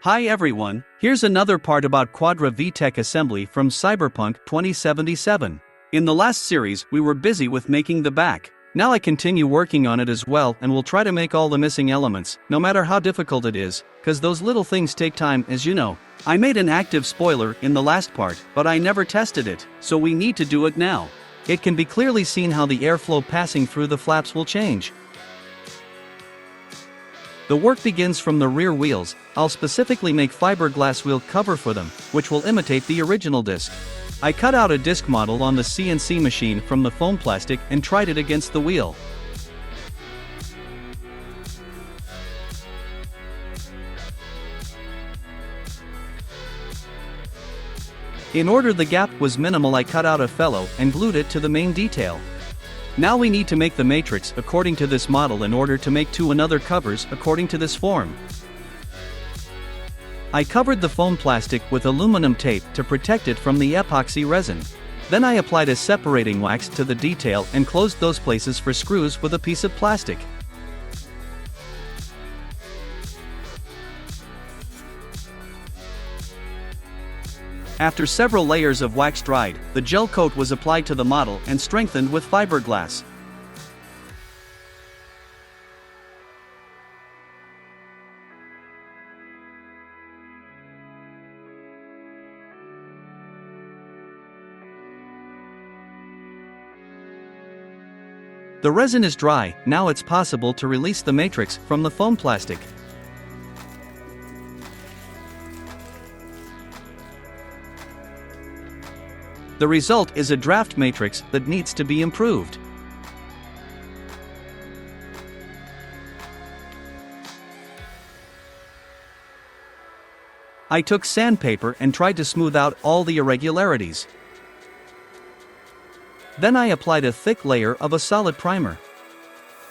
Hi everyone, here's another part about Quadra V-Tech assembly from Cyberpunk 2077. In the last series we were busy with making the back. Now I continue working on it as well and will try to make all the missing elements, no matter how difficult it is, cause those little things take time as you know. I made an active spoiler in the last part, but I never tested it, so we need to do it now. It can be clearly seen how the airflow passing through the flaps will change. The work begins from the rear wheels. I'll specifically make fiberglass wheel cover for them, which will imitate the original disc. I cut out a disc model on the CNC machine from the foam plastic and tried it against the wheel. In order the gap was minimal, I cut out a fellow and glued it to the main detail. Now we need to make the matrix according to this model in order to make two another covers according to this form. I covered the foam plastic with aluminum tape to protect it from the epoxy resin. Then I applied a separating wax to the detail and closed those places for screws with a piece of plastic. After several layers of wax dried, the gel coat was applied to the model and strengthened with fiberglass. The resin is dry, now it's possible to release the matrix from the foam plastic. The result is a draft matrix that needs to be improved. I took sandpaper and tried to smooth out all the irregularities. Then I applied a thick layer of a solid primer.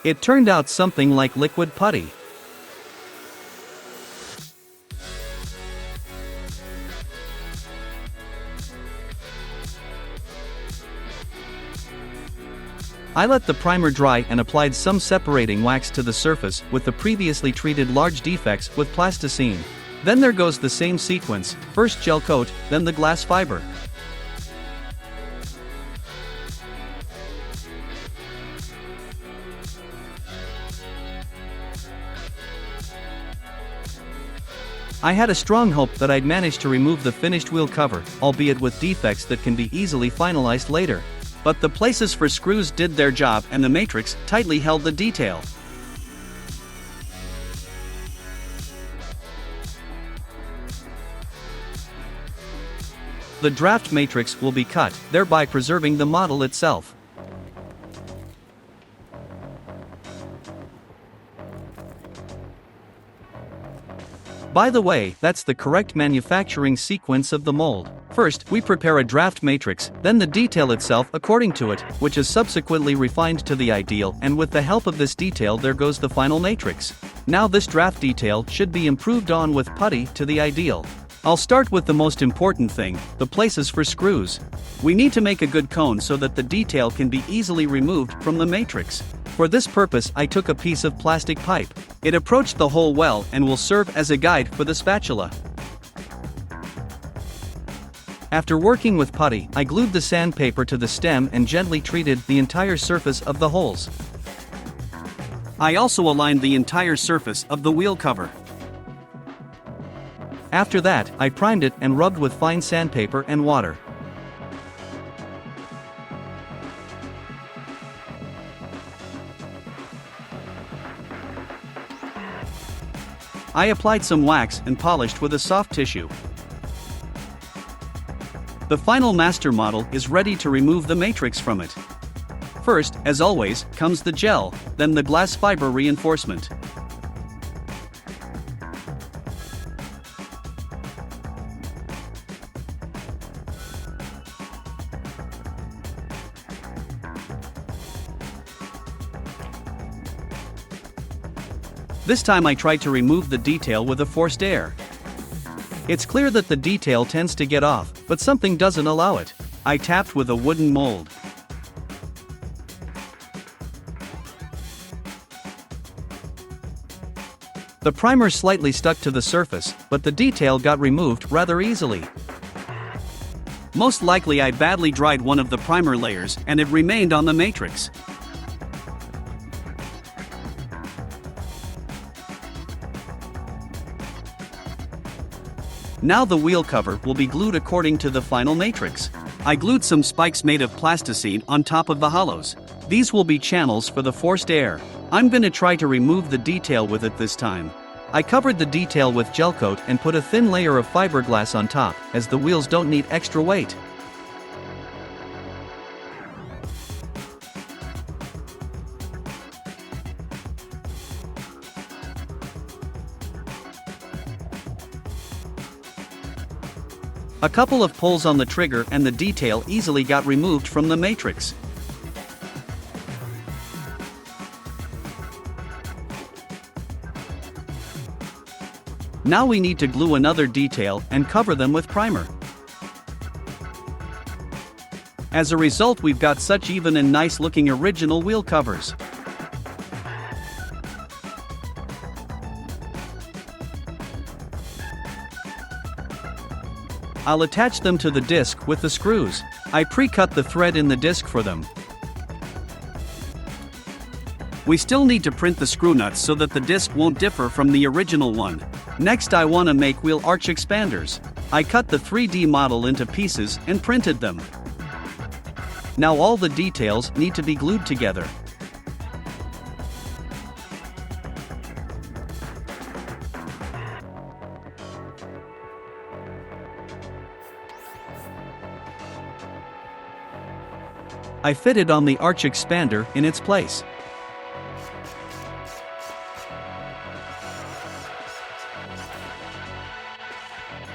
It turned out something like liquid putty. I let the primer dry and applied some separating wax to the surface with the previously treated large defects with plasticine. Then there goes the same sequence, first gel coat, then the glass fiber. I had a strong hope that I'd manage to remove the finished wheel cover, albeit with defects that can be easily finalized later. But the places for screws did their job and the matrix tightly held the detail. The draft matrix will be cut, thereby preserving the model itself. By the way, that's the correct manufacturing sequence of the mold. First, we prepare a draft matrix, then the detail itself according to it, which is subsequently refined to the ideal, and with the help of this detail there goes the final matrix. Now this draft detail should be improved on with putty to the ideal. I'll start with the most important thing, the places for screws. We need to make a good cone so that the detail can be easily removed from the matrix. For this purpose I took a piece of plastic pipe. It approached the hole well and will serve as a guide for the spatula. After working with putty, I glued the sandpaper to the stem and gently treated the entire surface of the holes. I also aligned the entire surface of the wheel cover. After that, I primed it and rubbed with fine sandpaper and water. I applied some wax and polished with a soft tissue. The final master model is ready to remove the matrix from it. First, as always, comes the gel, then the glass fiber reinforcement. This time I tried to remove the detail with a forced air. It's clear that the detail tends to get off, but something doesn't allow it. I tapped with a wooden mold. The primer slightly stuck to the surface, but the detail got removed rather easily. Most likely I badly dried one of the primer layers and it remained on the matrix. Now the wheel cover will be glued according to the final matrix. I glued some spikes made of plasticine on top of the hollows. These will be channels for the forced air. I'm gonna try to remove the detail with it this time. I covered the detail with gel coat and put a thin layer of fiberglass on top, as the wheels don't need extra weight. A couple of pulls on the trigger and the detail easily got removed from the matrix. Now we need to glue another detail and cover them with primer. As a result, we've got such even and nice looking original wheel covers. I'll attach them to the disc with the screws. I pre-cut the thread in the disc for them. We still need to print the screw nuts so that the disc won't differ from the original one. Next, I want to make wheel arch expanders. I cut the 3D model into pieces and printed them. Now all the details need to be glued together. I fitted on the arch expander in its place.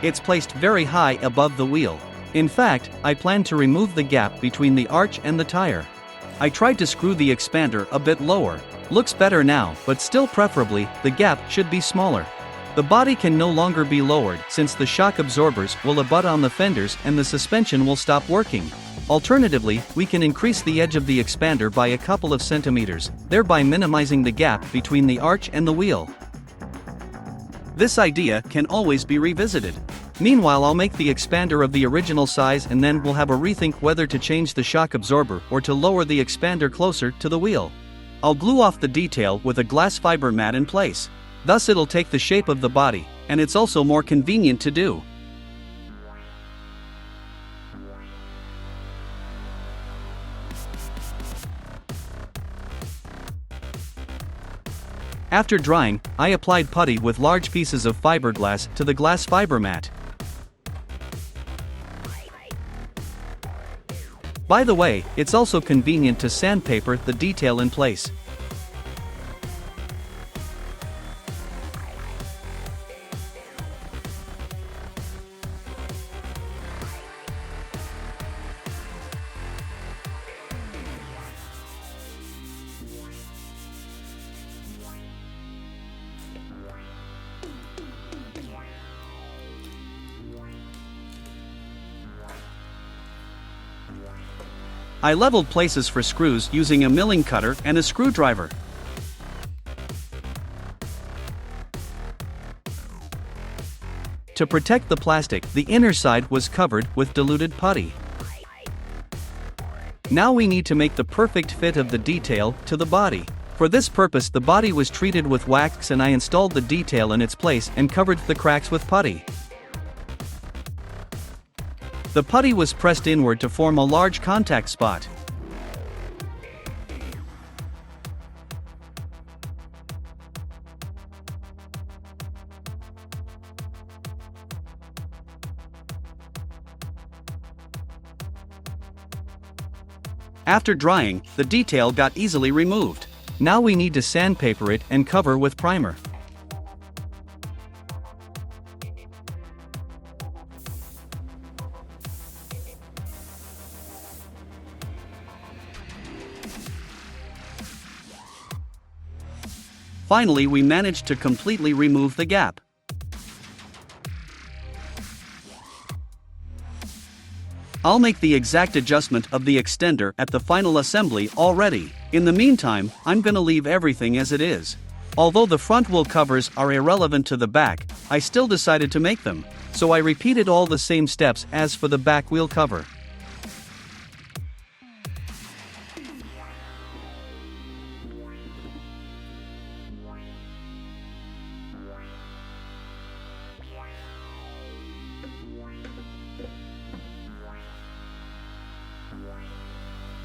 It's placed very high above the wheel. In fact, I plan to remove the gap between the arch and the tire. I tried to screw the expander a bit lower. Looks better now, but still preferably, the gap should be smaller. The body can no longer be lowered since the shock absorbers will abut on the fenders and the suspension will stop working. Alternatively, we can increase the edge of the expander by a couple of centimeters, thereby minimizing the gap between the arch and the wheel. This idea can always be revisited. Meanwhile, I'll make the expander of the original size and then we'll have a rethink whether to change the shock absorber or to lower the expander closer to the wheel. I'll glue off the detail with a glass fiber mat in place. Thus it'll take the shape of the body, and it's also more convenient to do. After drying, I applied putty with large pieces of fiberglass to the glass fiber mat. By the way, it's also convenient to sandpaper the detail in place. I leveled places for screws using a milling cutter and a screwdriver. To protect the plastic, the inner side was covered with diluted putty. Now we need to make the perfect fit of the detail to the body. For this purpose, the body was treated with wax and I installed the detail in its place and covered the cracks with putty. The putty was pressed inward to form a large contact spot. After drying, the detail got easily removed. Now we need to sandpaper it and cover with primer. Finally, we managed to completely remove the gap. I'll make the exact adjustment of the extender at the final assembly already. In the meantime, I'm gonna leave everything as it is. Although the front wheel covers are irrelevant to the back, I still decided to make them, so I repeated all the same steps as for the back wheel cover.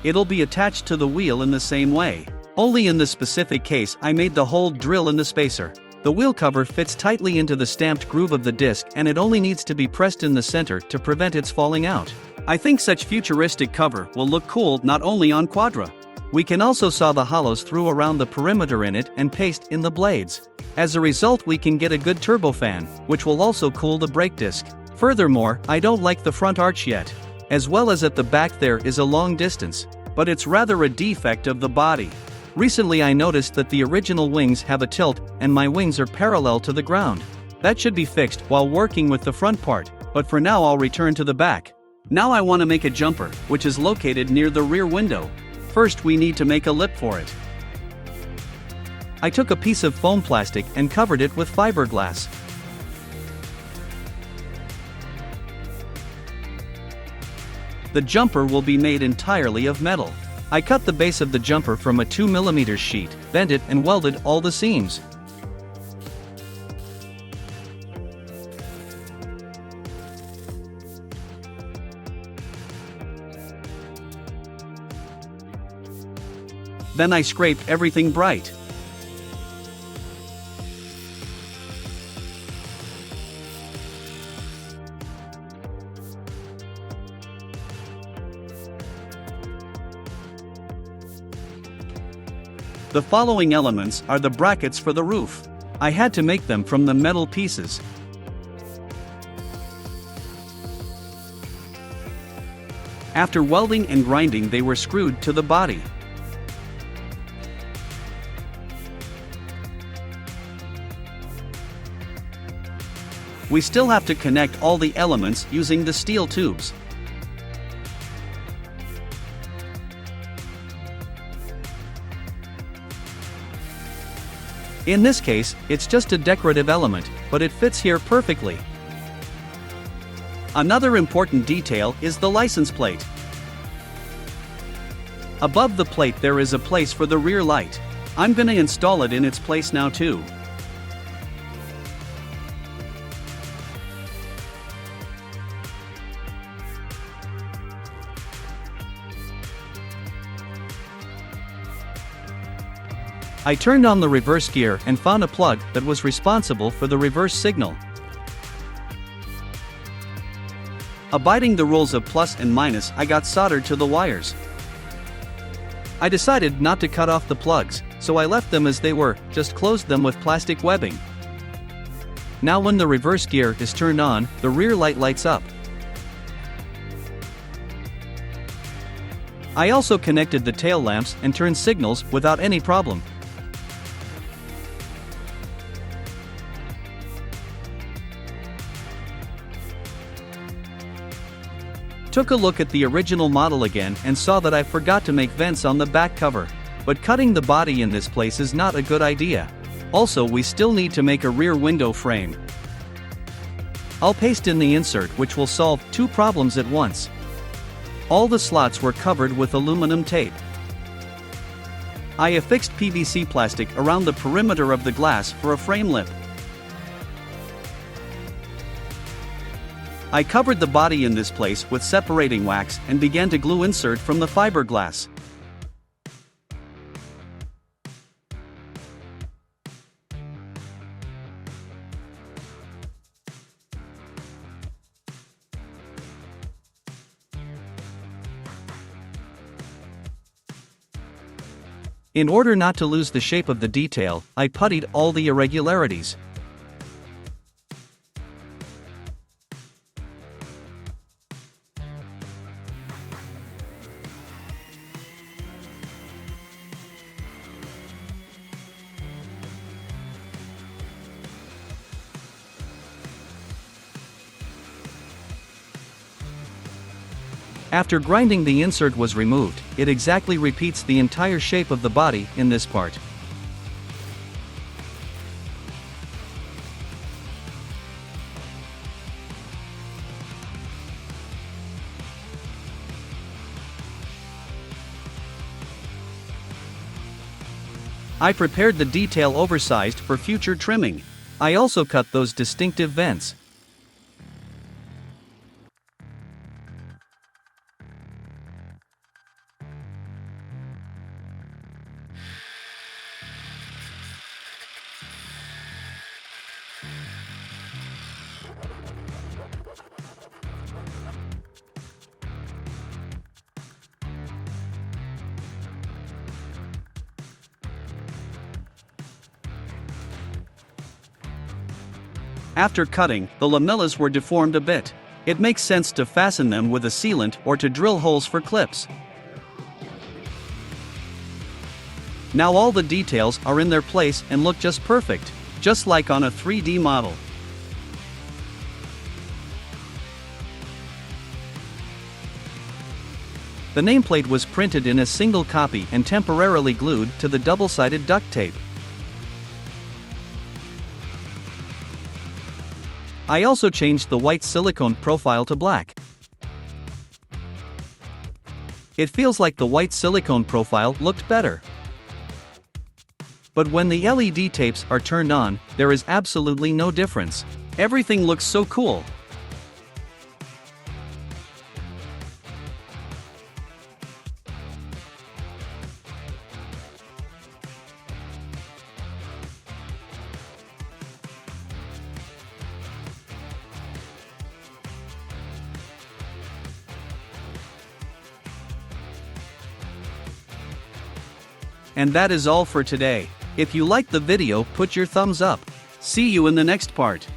It'll be attached to the wheel in the same way. Only in this specific case I made the hole drill in the spacer. The wheel cover fits tightly into the stamped groove of the disc and it only needs to be pressed in the center to prevent its falling out. I think such futuristic cover will look cool not only on Quadra. We can also saw the hollows through around the perimeter in it and paste in the blades. As a result we can get a good turbofan, which will also cool the brake disc. Furthermore, I don't like the front arch yet. As well as at the back there is a long distance, but it's rather a defect of the body. Recently I noticed that the original wings have a tilt and my wings are parallel to the ground. That should be fixed while working with the front part, but for now I'll return to the back. Now I want to make a jumper, which is located near the rear window. First we need to make a lip for it. I took a piece of foam plastic and covered it with fiberglass. The jumper will be made entirely of metal. I cut the base of the jumper from a 2mm sheet, bent it and welded all the seams. Then I scraped everything bright. The following elements are the brackets for the roof. I had to make them from the metal pieces. After welding and grinding they were screwed to the body. We still have to connect all the elements using the steel tubes. In this case, it's just a decorative element, but it fits here perfectly. Another important detail is the license plate. Above the plate there is a place for the rear light. I'm gonna install it in its place now too. I turned on the reverse gear and found a plug that was responsible for the reverse signal. Abiding the rules of plus and minus, I got soldered to the wires. I decided not to cut off the plugs, so I left them as they were, just closed them with plastic webbing. Now when the reverse gear is turned on, the rear light lights up. I also connected the tail lamps and turned signals without any problem. Took a look at the original model again and saw that I forgot to make vents on the back cover. But cutting the body in this place is not a good idea. Also, we still need to make a rear window frame. I'll paste in the insert, which will solve two problems at once. All the slots were covered with aluminum tape. I affixed PVC plastic around the perimeter of the glass for a frame lip. I covered the body in this place with separating wax and began to glue insert from the fiberglass. In order not to lose the shape of the detail, I puttied all the irregularities. After grinding, the insert was removed. It exactly repeats the entire shape of the body in this part. I prepared the detail oversized for future trimming. I also cut those distinctive vents. After cutting, the lamellas were deformed a bit. It makes sense to fasten them with a sealant or to drill holes for clips. Now all the details are in their place and look just perfect, just like on a 3D model. The nameplate was printed in a single copy and temporarily glued to the double-sided duct tape. I also changed the white silicone profile to black. It feels like the white silicone profile looked better. But when the LED tapes are turned on, there is absolutely no difference. Everything looks so cool. And that is all for today. If you liked the video, put your thumbs up. See you in the next part.